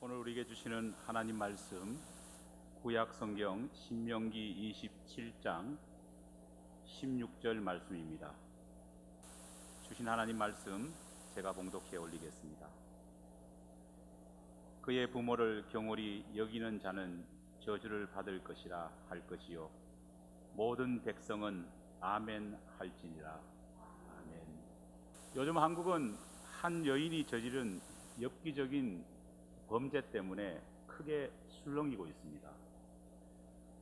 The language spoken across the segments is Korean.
오늘 우리에게 주시는 하나님 말씀, 구약 성경 신명기 27장 16절 말씀입니다. 주신 하나님 말씀 제가 봉독해 올리겠습니다. 그의 부모를 경홀히 여기는 자는 저주를 받을 것이라 할 것이요 모든 백성은 아멘 할지니라. 아멘. 요즘 한국은 한 여인이 저지른 엽기적인 범죄 때문에 크게 술렁이고 있습니다.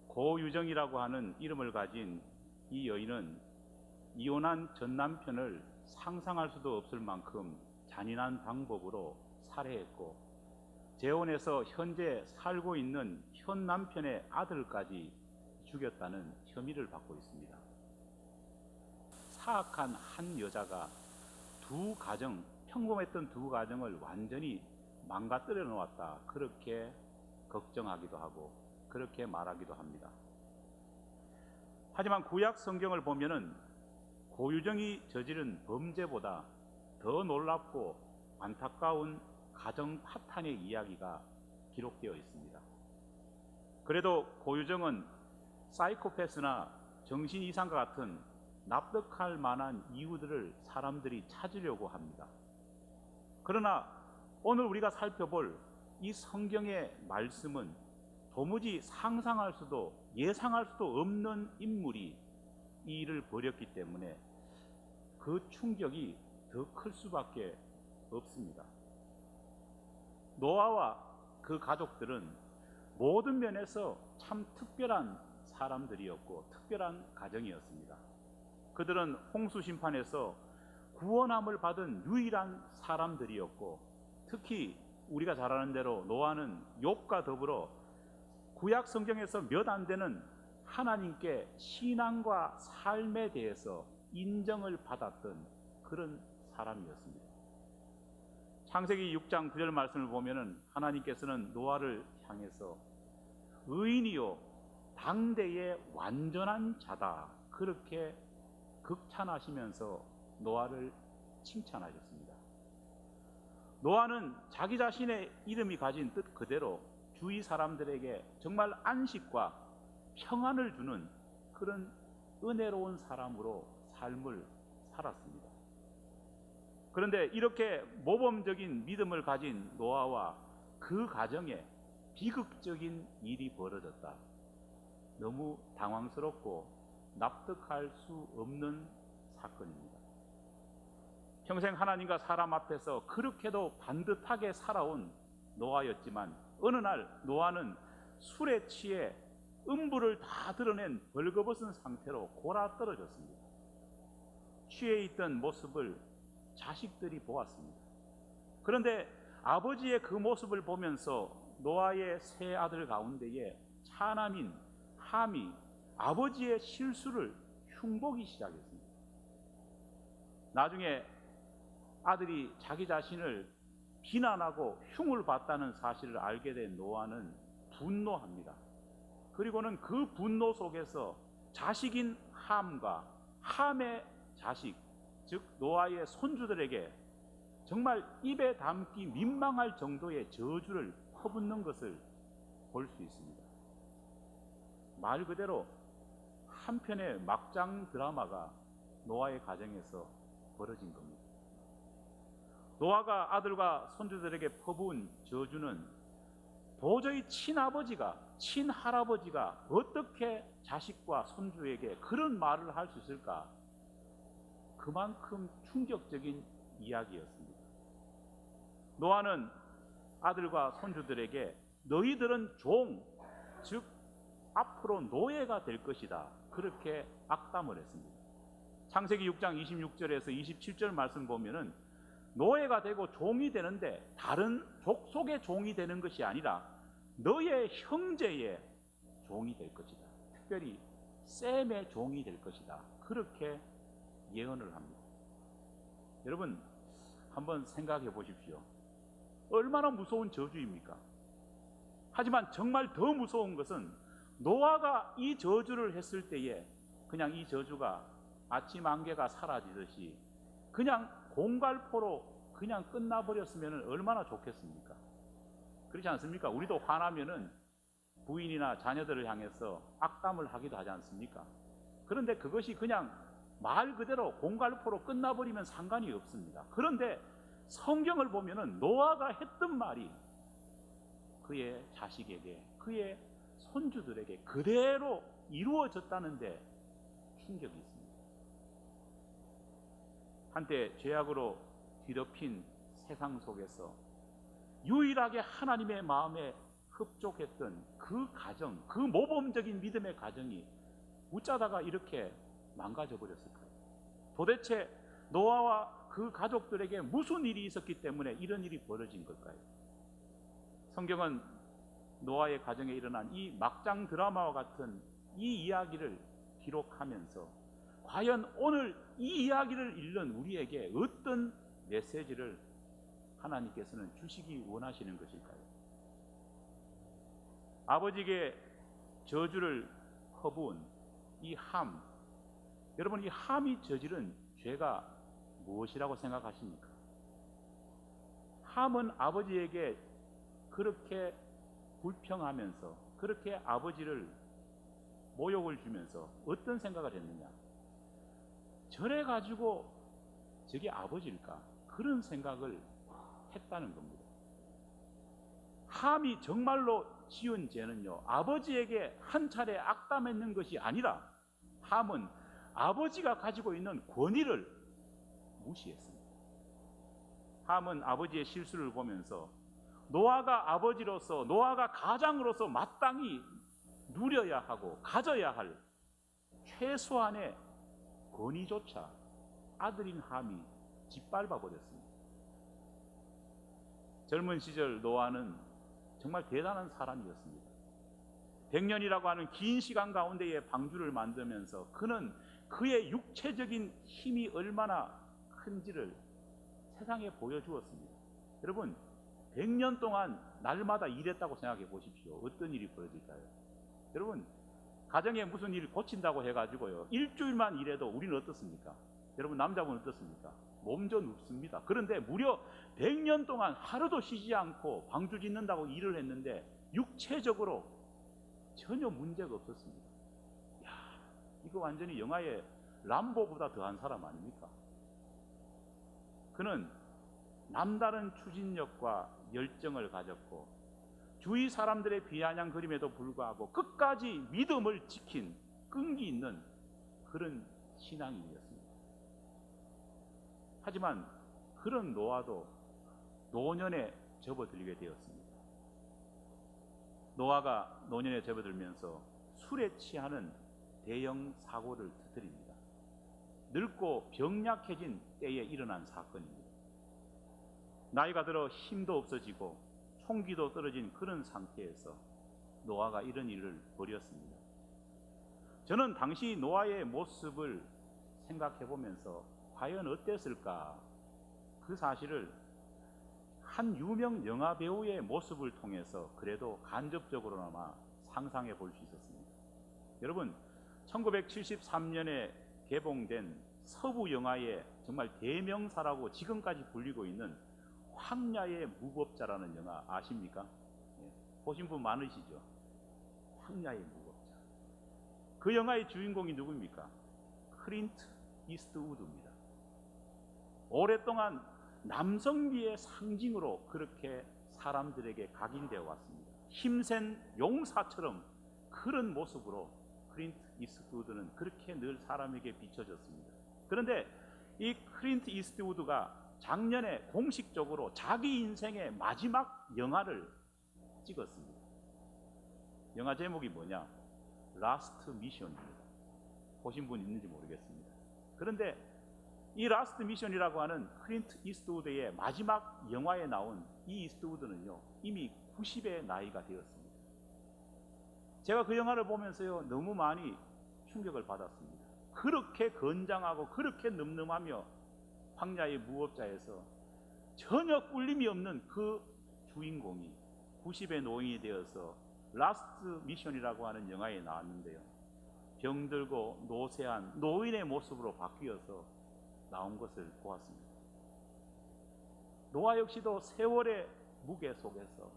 고유정이라고 하는 이름을 가진 이 여인은 이혼한 전 남편을 상상할 수도 없을 만큼 잔인한 방법으로 살해했고, 재혼해서 현재 살고 있는 현 남편의 아들까지 죽였다는 혐의를 받고 있습니다. 사악한 한 여자가 평범했던 두 가정을 완전히 망가뜨려 놓았다, 그렇게 걱정하기도 하고 그렇게 말하기도 합니다. 하지만 구약 성경을 보면은 고유정이 저지른 범죄보다 더 놀랍고 안타까운 가정 파탄의 이야기가 기록되어 있습니다. 그래도 고유정은 사이코패스나 정신 이상과 같은 납득할 만한 이유들을 사람들이 찾으려고 합니다. 그러나 오늘 우리가 살펴볼 이 성경의 말씀은 도무지 상상할 수도 예상할 수도 없는 인물이 이 일을 벌였기 때문에 그 충격이 더 클 수밖에 없습니다. 노아와 그 가족들은 모든 면에서 참 특별한 사람들이었고 특별한 가정이었습니다. 그들은 홍수 심판에서 구원함을 받은 유일한 사람들이었고, 특히 우리가 잘 아는 대로 노아는 욥과 더불어 구약 성경에서 몇 안 되는 하나님께 신앙과 삶에 대해서 인정을 받았던 그런 사람이었습니다. 창세기 6장 9절 말씀을 보면은 하나님께서는 노아를 향해서 의인이요 당대의 완전한 자다, 그렇게 극찬하시면서 노아를 칭찬하셨습니다. 노아는 자기 자신의 이름이 가진 뜻 그대로 주위 사람들에게 정말 안식과 평안을 주는 그런 은혜로운 사람으로 삶을 살았습니다. 그런데 이렇게 모범적인 믿음을 가진 노아와 그 가정에 비극적인 일이 벌어졌다. 너무 당황스럽고 납득할 수 없는 사건입니다. 평생 하나님과 사람 앞에서 그렇게도 반듯하게 살아온 노아였지만 어느 날 노아는 술에 취해 음부를 다 드러낸 벌거벗은 상태로 골아 떨어졌습니다. 취해 있던 모습을 자식들이 보았습니다. 그런데 아버지의 그 모습을 보면서 노아의 세 아들 가운데에 차남인 함이 아버지의 실수를 흉보기 시작했습니다. 나중에 아들이 자기 자신을 비난하고 흉을 봤다는 사실을 알게 된 노아는 분노합니다. 그리고는 그 분노 속에서 자식인 함과 함의 자식, 즉 노아의 손주들에게 정말 입에 담기 민망할 정도의 저주를 퍼붓는 것을 볼 수 있습니다. 말 그대로 한편의 막장 드라마가 노아의 가정에서 벌어진 겁니다. 노아가 아들과 손주들에게 퍼부은 저주는 도저히 친아버지가 친할아버지가 어떻게 자식과 손주에게 그런 말을 할 수 있을까, 그만큼 충격적인 이야기였습니다. 노아는 아들과 손주들에게 너희들은 종, 즉 앞으로 노예가 될 것이다, 그렇게 악담을 했습니다. 창세기 6장 26절에서 27절 말씀 보면은 노예가 되고 종이 되는데 다른 족속의 종이 되는 것이 아니라 너의 형제의 종이 될 것이다, 특별히 셈의 종이 될 것이다, 그렇게 예언을 합니다. 여러분 한번 생각해 보십시오. 얼마나 무서운 저주입니까? 하지만 정말 더 무서운 것은 노아가 이 저주를 했을 때에 그냥 이 저주가 아침 안개가 사라지듯이 그냥 공갈포로 그냥 끝나버렸으면 얼마나 좋겠습니까? 그렇지 않습니까? 우리도 화나면은 부인이나 자녀들을 향해서 악담을 하기도 하지 않습니까? 그런데 그것이 그냥 말 그대로 공갈포로 끝나버리면 상관이 없습니다. 그런데 성경을 보면은 노아가 했던 말이 그의 자식에게, 그의 손주들에게 그대로 이루어졌다는데 충격이 있습니다. 한때 죄악으로 뒤덮인 세상 속에서 유일하게 하나님의 마음에 흡족했던 그 가정, 그 모범적인 믿음의 가정이 어쩌다가 이렇게 망가져 버렸을까요? 도대체 노아와 그 가족들에게 무슨 일이 있었기 때문에 이런 일이 벌어진 걸까요? 성경은 노아의 가정에 일어난 이 막장 드라마와 같은 이 이야기를 기록하면서 과연 오늘 이 이야기를 읽는 우리에게 어떤 메시지를 하나님께서는 주시기 원하시는 것일까요? 아버지에게 저주를 퍼부은 이 함, 여러분, 이 함이 저지른 죄가 무엇이라고 생각하십니까? 함은 아버지에게 그렇게 불평하면서, 그렇게 아버지를 모욕을 주면서 어떤 생각을 했느냐? 저래 가지고 저게 아버지일까? 그런 생각을 했다는 겁니다. 함이 정말로 지은 죄는요, 아버지에게 한 차례 악담했는 것이 아니라 함은 아버지가 가지고 있는 권위를 무시했습니다. 함은 아버지의 실수를 보면서 노아가 아버지로서, 노아가 가장으로서 마땅히 누려야 하고 가져야 할 최소한의 권위조차 아들인 함이 짓밟아 버렸습니다. 젊은 시절 노아는 정말 대단한 사람이었습니다. 100년이라고 하는 긴 시간 가운데에 방주를 만들면서 그는 그의 육체적인 힘이 얼마나 큰지를 세상에 보여주었습니다. 여러분, 100년 동안 날마다 일했다고 생각해 보십시오. 어떤 일이 벌어질까요? 여러분, 가정에 무슨 일을 고친다고 해가지고요, 일주일만 일해도 우리는 어떻습니까? 여러분, 남자분은 어떻습니까? 몸져 눕습니다. 그런데 무려 100년 동안 하루도 쉬지 않고 방주 짓는다고 일을 했는데 육체적으로 전혀 문제가 없었습니다. 야, 이거 완전히 영화의 람보보다 더한 사람 아닙니까? 그는 남다른 추진력과 열정을 가졌고 주위 사람들의 비아냥거림에도 불구하고 끝까지 믿음을 지킨 끈기 있는 그런 신앙인이었습니다. 하지만 그런 노아도 노년에 접어들게 되었습니다. 노아가 노년에 접어들면서 술에 취하는 대형 사고를 터뜨립니다. 늙고 병약해진 때에 일어난 사건입니다. 나이가 들어 힘도 없어지고 총기도 떨어진 그런 상태에서 노아가 이런 일을 벌였습니다. 저는 당시 노아의 모습을 생각해 보면서 과연 어땠을까? 그 사실을 한 유명 영화 배우의 모습을 통해서 그래도 간접적으로나마 상상해 볼 수 있었습니다. 여러분, 1973년에 개봉된 서부 영화의 정말 대명사라고 지금까지 불리고 있는 황야의 무법자라는 영화 아십니까? 보신 분 많으시죠? 황야의 무법자. 그 영화의 주인공이 누구입니까? 클린트 이스트우드입니다. 오랫동안 남성미의 상징으로 그렇게 사람들에게 각인되어 왔습니다. 힘센 용사처럼 그런 모습으로 클린트 이스트우드는 그렇게 늘 사람에게 비춰졌습니다. 그런데 이 클린트 이스트우드가 작년에 공식적으로 자기 인생의 마지막 영화를 찍었습니다. 영화 제목이 뭐냐? 라스트 미션입니다. 보신 분 있는지 모르겠습니다. 그런데 이 라스트 미션이라고 하는 클린트 이스트우드의 마지막 영화에 나온 이 이스트우드는요, 이미 90의 나이가 되었습니다. 제가 그 영화를 보면서요, 너무 많이 충격을 받았습니다. 그렇게 건장하고 그렇게 늠름하며 황야의 무법자에서 전혀 꿀림이 없는 그 주인공이 90의 노인이 되어서 라스트 미션이라고 하는 영화에 나왔는데요, 병들고 노쇠한 노인의 모습으로 바뀌어서 나온 것을 보았습니다. 노아 역시도 세월의 무게 속에서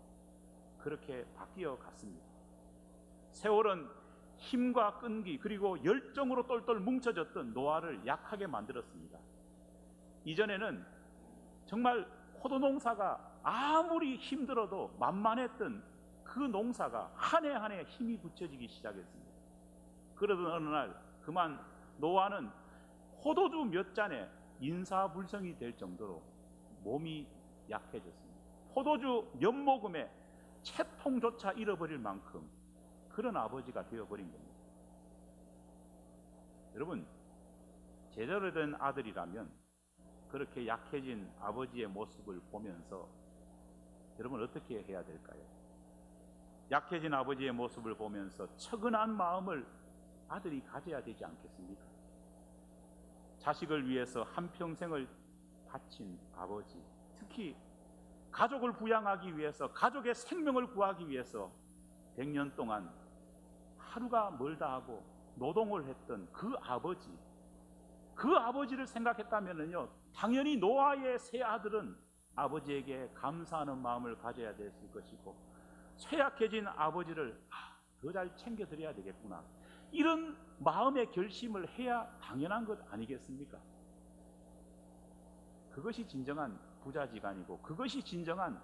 그렇게 바뀌어 갔습니다. 세월은 힘과 끈기 그리고 열정으로 똘똘 뭉쳐졌던 노아를 약하게 만들었습니다. 이전에는 정말 포도 농사가 아무리 힘들어도 만만했던 그 농사가 한 해 한 해 힘이 붙여지기 시작했습니다. 그러던 어느 날 그만 노아는 포도주 몇 잔에 인사불성이 될 정도로 몸이 약해졌습니다. 포도주 몇 모금에 채통조차 잃어버릴 만큼 그런 아버지가 되어버린 겁니다. 여러분, 제대로 된 아들이라면 그렇게 약해진 아버지의 모습을 보면서 여러분 어떻게 해야 될까요? 약해진 아버지의 모습을 보면서 처근한 마음을 아들이 가져야 되지 않겠습니까? 자식을 위해서 한평생을 바친 아버지, 특히 가족을 부양하기 위해서, 가족의 생명을 구하기 위해서 100년 동안 하루가 멀다 하고 노동을 했던 그 아버지를 생각했다면요, 당연히 노아의 세 아들은 아버지에게 감사하는 마음을 가져야 됐을 것이고, 쇠약해진 아버지를 더 잘 챙겨드려야 되겠구나, 이런 마음의 결심을 해야 당연한 것 아니겠습니까? 그것이 진정한 부자지간이고 그것이 진정한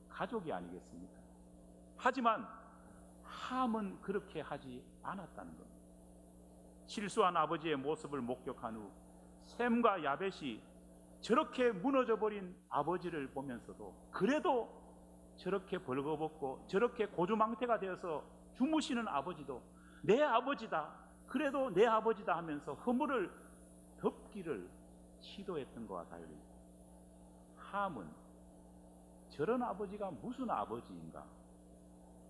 가족이 아니겠습니까? 하지만 함은 그렇게 하지 않았다는 겁니다. 실수한 아버지의 모습을 목격한 후 셈과 야벳이 저렇게 무너져버린 아버지를 보면서도 그래도 저렇게 벌거벗고 저렇게 고주망태가 되어서 주무시는 아버지도 내 아버지다, 그래도 내 아버지다 하면서 허물을 덮기를 시도했던 것과 달리 함은 저런 아버지가 무슨 아버지인가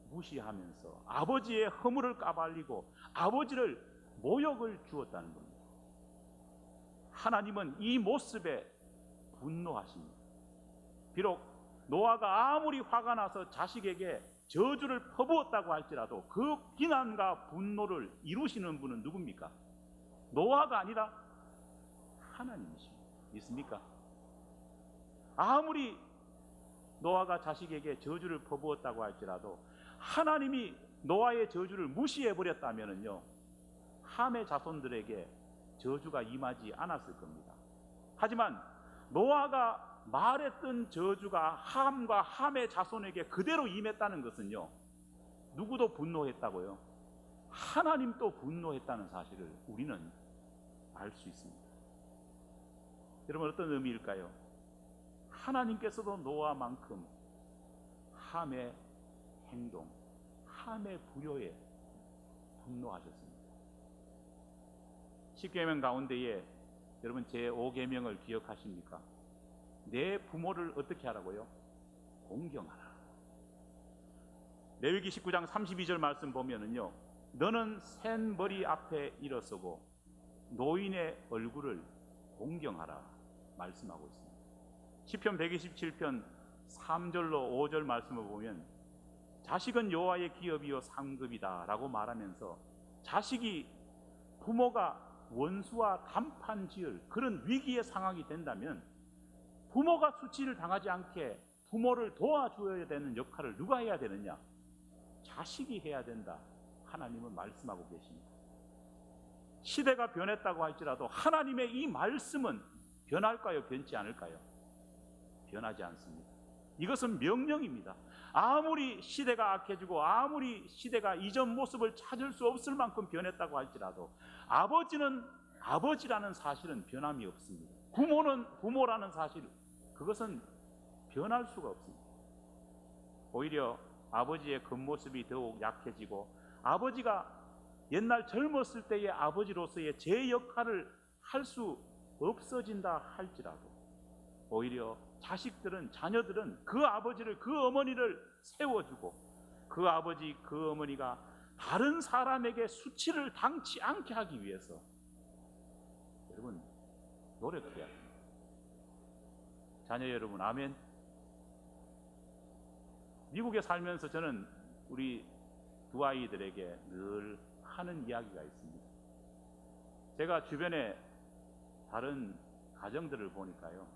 무시하면서 아버지의 허물을 까발리고 아버지를 모욕을 주었다는 겁니다. 하나님은 이 모습에 분노하십니다. 비록 노아가 아무리 화가 나서 자식에게 저주를 퍼부었다고 할지라도 그 비난과 분노를 이루시는 분은 누굽니까? 노아가 아니라 하나님이십니다. 믿습니까? 아무리 노아가 자식에게 저주를 퍼부었다고 할지라도 하나님이 노아의 저주를 무시해버렸다면요, 함의 자손들에게 저주가 임하지 않았을 겁니다. 하지만 노아가 말했던 저주가 함과 함의 자손에게 그대로 임했다는 것은요, 누구도 분노했다고요? 하나님도 분노했다는 사실을 우리는 알 수 있습니다. 여러분, 어떤 의미일까요? 하나님께서도 노아만큼 함의 행동, 함의 부요에 분노하셨습니다. 10계명 가운데에 여러분 제5계명을 기억하십니까? 내 부모를 어떻게 하라고요? 공경하라. 레위기 19장 32절 말씀 보면은요, 너는 센 머리 앞에 일어서고 노인의 얼굴을 공경하라 말씀하고 있습니다. 시편 127편 3절로 5절 말씀을 보면 자식은 여호와의 기업이요 상급이다 라고 말하면서 자식이 부모가 원수와 단판 지을 그런 위기의 상황이 된다면 부모가 수치를 당하지 않게 부모를 도와줘야 되는 역할을 누가 해야 되느냐? 자식이 해야 된다. 하나님은 말씀하고 계십니다. 시대가 변했다고 할지라도 하나님의 이 말씀은 변할까요? 변치 않을까요? 변하지 않습니다. 이것은 명령입니다. 아무리 시대가 악해지고 아무리 시대가 이전 모습을 찾을 수 없을 만큼 변했다고 할지라도 아버지는 아버지라는 사실은 변함이 없습니다. 부모는 부모라는 사실, 그것은 변할 수가 없습니다. 오히려 아버지의 겉모습이 더욱 약해지고 아버지가 옛날 젊었을 때의 아버지로서의 제 역할을 할 수 없어진다 할지라도 오히려 자식들은, 자녀들은 그 아버지를, 그 어머니를 세워주고 그 아버지, 그 어머니가 다른 사람에게 수치를 당치 않게 하기 위해서 여러분 노력해야 합니다. 자녀 여러분, 아멘. 미국에 살면서 저는 우리 두 아이들에게 늘 하는 이야기가 있습니다. 제가 주변에 다른 가정들을 보니까요,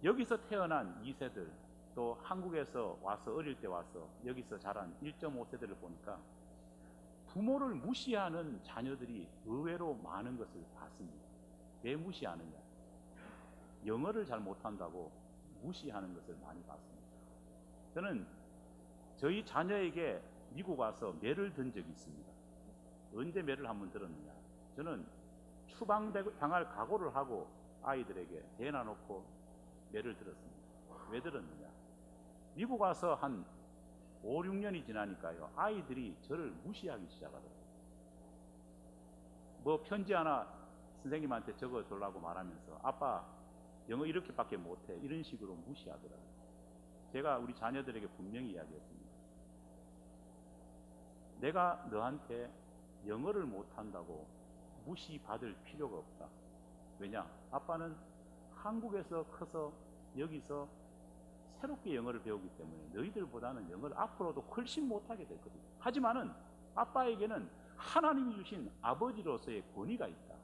여기서 태어난 2세들 또 한국에서 와서 어릴 때 와서 여기서 자란 1.5세대를 보니까 부모를 무시하는 자녀들이 의외로 많은 것을 봤습니다. 왜 무시하느냐? 영어를 잘 못한다고 무시하는 것을 많이 봤습니다. 저는 저희 자녀에게 미국 와서 매를 든 적이 있습니다. 언제 매를 한번 들었느냐? 저는 추방당할 각오를 하고 아이들에게 대놔놓고 매를 들었습니다. 왜 들었느냐? 미국 와서 한 5, 6년이 지나니까요, 아이들이 저를 무시하기 시작하더라고요. 뭐 편지 하나 선생님한테 적어달라고 말하면서 아빠 영어 이렇게밖에 못해, 이런 식으로 무시하더라고요. 제가 우리 자녀들에게 분명히 이야기했습니다. 내가 너한테 영어를 못한다고 무시받을 필요가 없다. 왜냐? 아빠는 한국에서 커서 여기서 새롭게 영어를 배우기 때문에 너희들보다는 영어를 앞으로도 훨씬 못하게 될 거거든요. 하지만은 아빠에게는 하나님이 주신 아버지로서의 권위가 있다.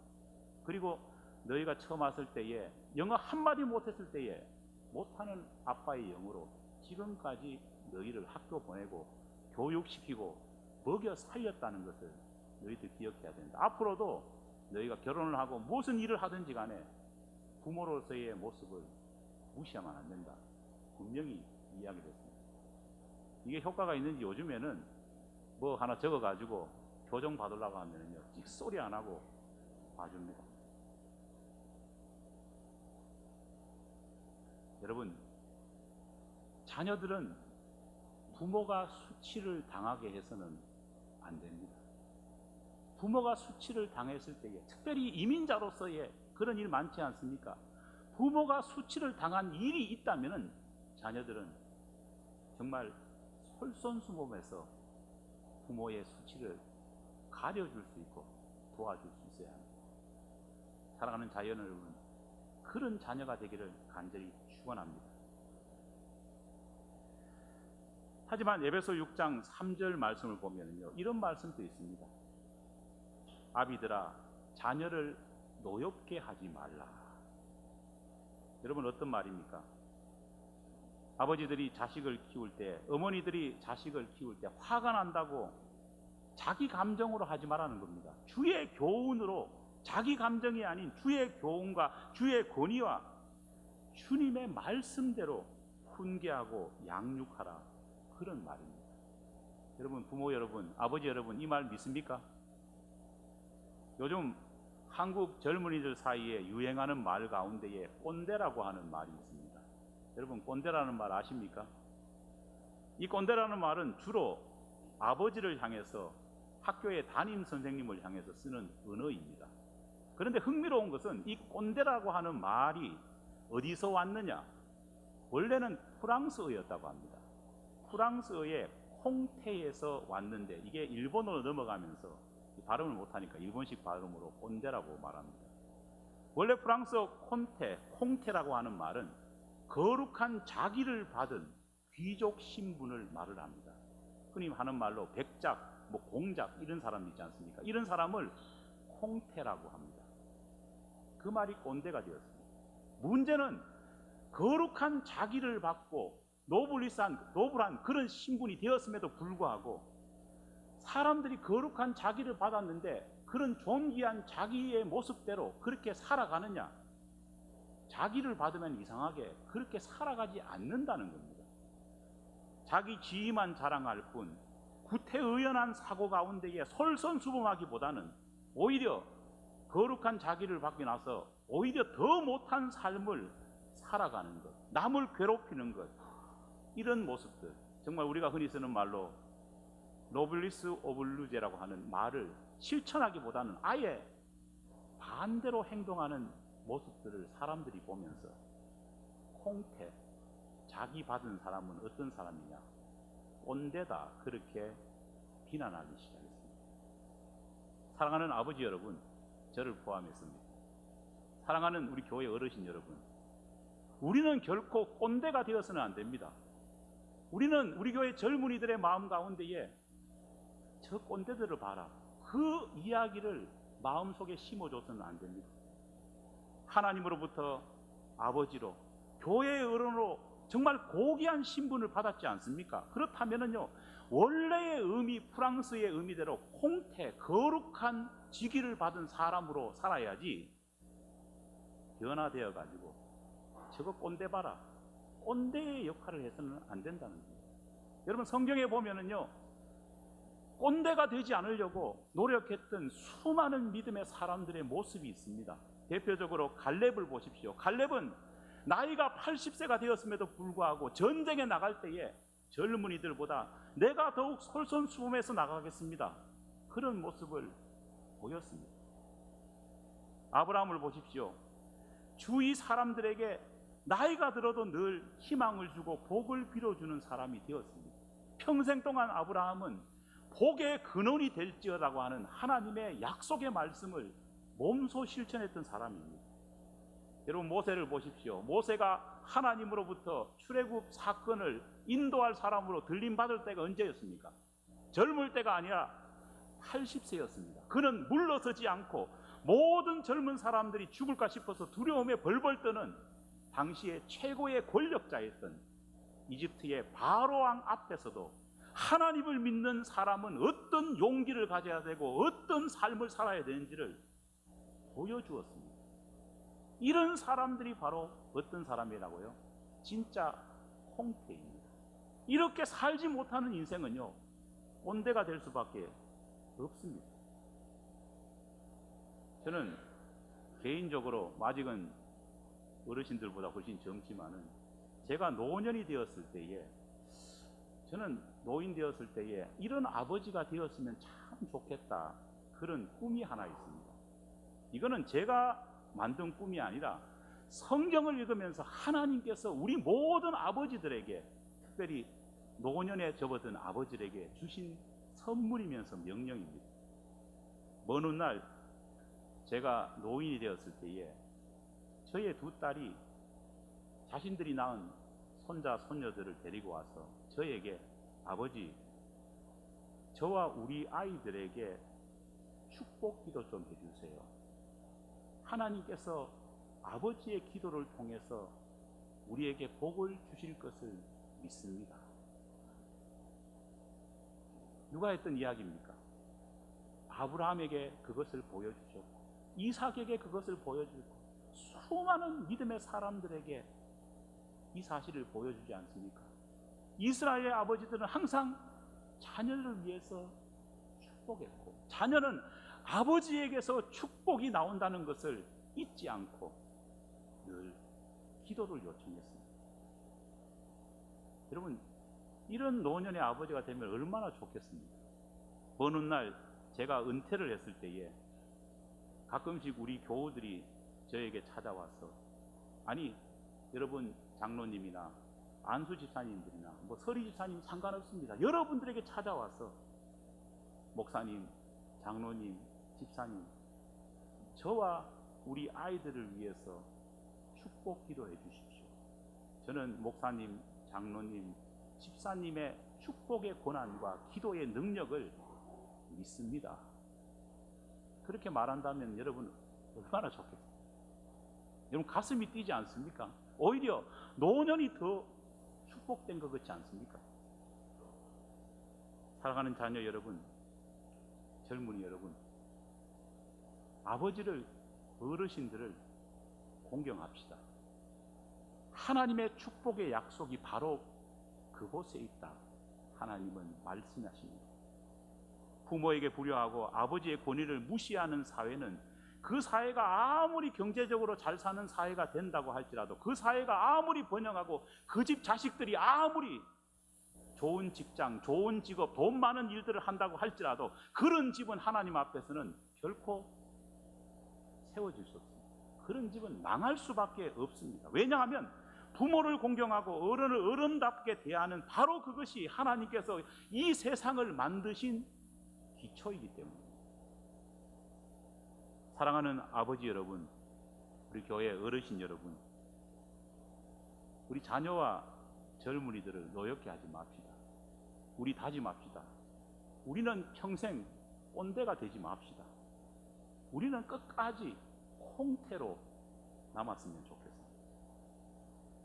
그리고 너희가 처음 왔을 때에 영어 한마디 못했을 때에 못하는 아빠의 영어로 지금까지 너희를 학교 보내고 교육시키고 먹여 살렸다는 것을 너희들 기억해야 된다. 앞으로도 너희가 결혼을 하고 무슨 일을 하든지 간에 부모로서의 모습을 무시하면 안 된다. 분명히 이야기를 했습니다. 이게 효과가 있는지 요즘에는 뭐 하나 적어가지고 교정 받으려고 하면요, 소리 안 하고 봐줍니다. 여러분, 자녀들은 부모가 수치를 당하게 해서는 안 됩니다. 부모가 수치를 당했을 때에, 특별히 이민자로서의 그런 일 많지 않습니까? 부모가 수치를 당한 일이 있다면 자녀들은 정말 솔선수범해서 부모의 수치를 가려줄 수 있고 도와줄 수 있어야 합니다. 사랑하는 자녀 여러분, 그런 자녀가 되기를 간절히 축원합니다. 하지만 에베소 6장 3절 말씀을 보면요, 이런 말씀도 있습니다. 아비들아, 자녀를 노엽게 하지 말라. 여러분, 어떤 말입니까? 아버지들이 자식을 키울 때, 어머니들이 자식을 키울 때 화가 난다고 자기 감정으로 하지 말라는 겁니다. 주의 교훈으로, 자기 감정이 아닌 주의 교훈과 주의 권위와 주님의 말씀대로 훈계하고 양육하라, 그런 말입니다. 여러분, 부모 여러분, 아버지 여러분, 이 말 믿습니까? 요즘 한국 젊은이들 사이에 유행하는 말 가운데에 꼰대라고 하는 말이 있습니다. 여러분, 꼰대라는 말 아십니까? 이 꼰대라는 말은 주로 아버지를 향해서, 학교의 담임 선생님을 향해서 쓰는 언어입니다. 그런데 흥미로운 것은 이 꼰대라고 하는 말이 어디서 왔느냐? 원래는 프랑스어였다고 합니다. 프랑스어의 콩테에서 왔는데 이게 일본어로 넘어가면서 발음을 못하니까 일본식 발음으로 꼰대라고 말합니다. 원래 프랑스어 콩테라고 하는 말은 거룩한 자기를 받은 귀족 신분을 말을 합니다. 흔히 하는 말로 백작, 공작 이런 사람 있지 않습니까? 이런 사람을 콩테라고 합니다. 그 말이 꼰대가 되었습니다. 문제는 거룩한 자기를 받고 노블한 그런 신분이 되었음에도 불구하고 사람들이 거룩한 자기를 받았는데 그런 존귀한 자기의 모습대로 그렇게 살아가느냐? 자기를 받으면 이상하게 그렇게 살아가지 않는다는 겁니다. 자기 지위만 자랑할 뿐 구태의연한 사고 가운데에 솔선수범하기보다는 오히려 거룩한 자기를 받고 나서 오히려 더 못한 삶을 살아가는 것, 남을 괴롭히는 것, 이런 모습들, 정말 우리가 흔히 쓰는 말로 노블리스 오블루제라고 하는 말을 실천하기보다는 아예 반대로 행동하는 모습들을 사람들이 보면서 콩태, 자기 받은 사람은 어떤 사람이냐, 꼰대다, 그렇게 비난하기 시작했습니다. 사랑하는 아버지 여러분, 저를 포함했습니다. 사랑하는 우리 교회 어르신 여러분, 우리는 결코 꼰대가 되어서는 안 됩니다. 우리는 우리 교회 젊은이들의 마음 가운데에 저 꼰대들을 봐라, 그 이야기를 마음속에 심어줘서는 안 됩니다. 하나님으로부터 아버지로, 교회의 어른으로 정말 고귀한 신분을 받았지 않습니까? 그렇다면은요, 원래의 의미, 프랑스의 의미대로 콩테, 거룩한 직위를 받은 사람으로 살아야지 변화되어 가지고 저거 꼰대 봐라, 꼰대의 역할을 해서는 안 된다는 거예요. 여러분, 성경에 보면은요, 꼰대가 되지 않으려고 노력했던 수많은 믿음의 사람들의 모습이 있습니다. 대표적으로 갈렙을 보십시오. 갈렙은 나이가 80세가 되었음에도 불구하고 전쟁에 나갈 때에 젊은이들보다 내가 더욱 솔선수범해서 나가겠습니다, 그런 모습을 보였습니다. 아브라함을 보십시오. 주위 사람들에게 나이가 들어도 늘 희망을 주고 복을 빌어주는 사람이 되었습니다. 평생 동안 아브라함은 복의 근원이 될지어라고 하는 하나님의 약속의 말씀을 몸소 실천했던 사람입니다. 여러분, 모세를 보십시오. 모세가 하나님으로부터 출애굽 사건을 인도할 사람으로 들림받을 때가 언제였습니까? 젊을 때가 아니라 80세였습니다. 그는 물러서지 않고 모든 젊은 사람들이 죽을까 싶어서 두려움에 벌벌 떠는 당시의 최고의 권력자였던 이집트의 바로왕 앞에서도 하나님을 믿는 사람은 어떤 용기를 가져야 되고 어떤 삶을 살아야 되는지를 보여주었습니다. 이런 사람들이 바로 어떤 사람이라고요? 진짜 콩태입니다. 이렇게 살지 못하는 인생은요, 꼰대가 될 수밖에 없습니다. 저는 개인적으로 아직은 어르신들보다 훨씬 젊지만은 제가 노년이 되었을 때에, 저는 노인 되었을 때에 이런 아버지가 되었으면 참 좋겠다, 그런 꿈이 하나 있습니다. 이거는 제가 만든 꿈이 아니라 성경을 읽으면서 하나님께서 우리 모든 아버지들에게, 특별히 노년에 접어든 아버지들에게 주신 선물이면서 명령입니다. 먼 훗날 제가 노인이 되었을 때에 저의 두 딸이 자신들이 낳은 손자 손녀들을 데리고 와서 저에게, 아버지, 저와 우리 아이들에게 축복 기도 좀 해주세요. 하나님께서 아버지의 기도를 통해서 우리에게 복을 주실 것을 믿습니다. 누가 했던 이야기입니까? 아브라함에게 그것을 보여주셨고, 이삭에게 그것을 보여주고, 수많은 믿음의 사람들에게 이 사실을 보여주지 않습니까? 이스라엘의 아버지들은 항상 자녀를 위해서 축복했고, 자녀는 아버지에게서 축복이 나온다는 것을 잊지 않고 늘 기도를 요청했습니다. 여러분, 이런 노년의 아버지가 되면 얼마나 좋겠습니까? 어느 날 제가 은퇴를 했을 때에 가끔씩 우리 교우들이 저에게 찾아와서, 아니 여러분 장로님이나 안수 집사님들이나 뭐 서리 집사님 상관없습니다, 여러분들에게 찾아와서 목사님, 장로님, 집사님, 저와 우리 아이들을 위해서 축복 기도해 주십시오. 저는 목사님, 장로님, 집사님의 축복의 권한과 기도의 능력을 믿습니다. 그렇게 말한다면 여러분 얼마나 좋겠어요? 여러분 가슴이 뛰지 않습니까? 오히려 노년이 더 축복된 것 같지 않습니까? 사랑하는 자녀 여러분, 젊은이 여러분, 아버지를, 어르신들을 공경합시다. 하나님의 축복의 약속이 바로 그곳에 있다, 하나님은 말씀하십니다. 부모에게 불효하고 아버지의 권위를 무시하는 사회는, 그 사회가 아무리 경제적으로 잘 사는 사회가 된다고 할지라도, 그 사회가 아무리 번영하고 그 집 자식들이 아무리 좋은 직장, 좋은 직업, 돈 많은 일들을 한다고 할지라도 그런 집은 하나님 앞에서는 결코 세워질 수 없습니다. 그런 집은 망할 수밖에 없습니다. 왜냐하면 부모를 공경하고 어른을 어른답게 대하는 바로 그것이 하나님께서 이 세상을 만드신 기초이기 때문입니다. 사랑하는 아버지 여러분, 우리 교회 어르신 여러분, 우리 자녀와 젊은이들을 노엽게 하지 맙시다. 우리 다짐합시다. 우리는 평생 꼰대가 되지 맙시다. 우리는 끝까지 콩태로 남았으면 좋겠습니다.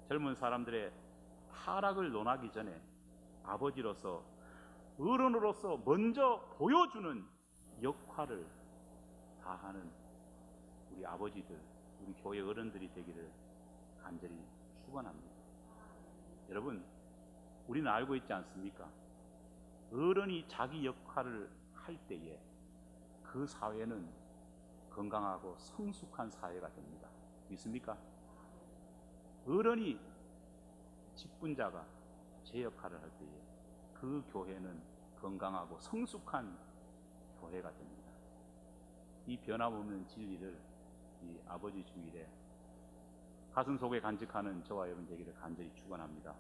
젊은 사람들의 타락을 논하기 전에 아버지로서, 어른으로서 먼저 보여주는 역할을 다하는 우리 아버지들, 우리 교회 어른들이 되기를 간절히 축원합니다. 여러분, 우리는 알고 있지 않습니까? 어른이 자기 역할을 할 때에 그 사회는 건강하고 성숙한 사회가 됩니다. 믿습니까? 어른이, 직분자가 제 역할을 할 때에 그 교회는 건강하고 성숙한 교회가 됩니다. 이 변함없는 진리를 이 아버지 주일에 가슴 속에 간직하는 저와 여러분 되기를 간절히 축원합니다.